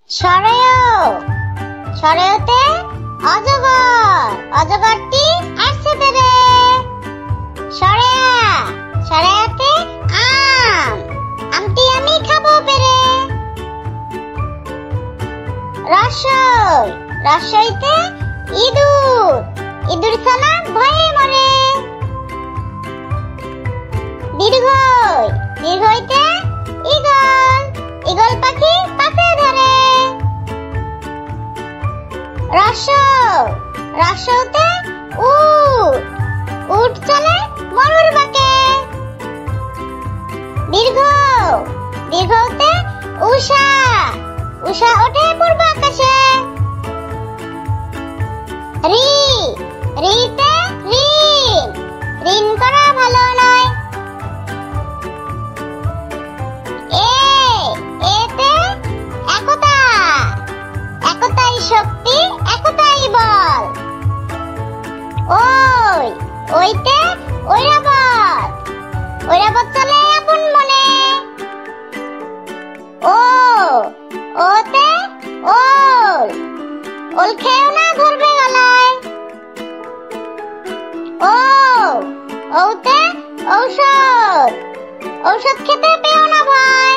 সরেও সরেওতে অজগর, অজগরটি আসছে তেরে। সরেয়া সরেয়াতে আম, আমটি আমি খাবো পেরে। রসই রসইতে ইঁদুর, ইঁদুর ছানা ভয়ে মরে। দীর্ঘই দীর্ঘইতে ঈগল, ঈগল পাখি পাশে ধরে। রসৌ রসৌতে উট, উট চলে মরুর বাঁকে। দীর্ঘ দীর্ঘতে উষা, উষা ওঠে পূর্ব আকাশে। রি রিতে ঋণ, ঋণ করা ভালো নয়। এতে একতা, একতাই শক্তি, একতাই বল। ওই ওইতে ঐরাবত, ঐরাবত চলে আপন মনে। ওতে ওল, ওল খেও না ধরবে গলায়। ওতে ঔষধ, ঔষধ খেতে পেও না ভয়।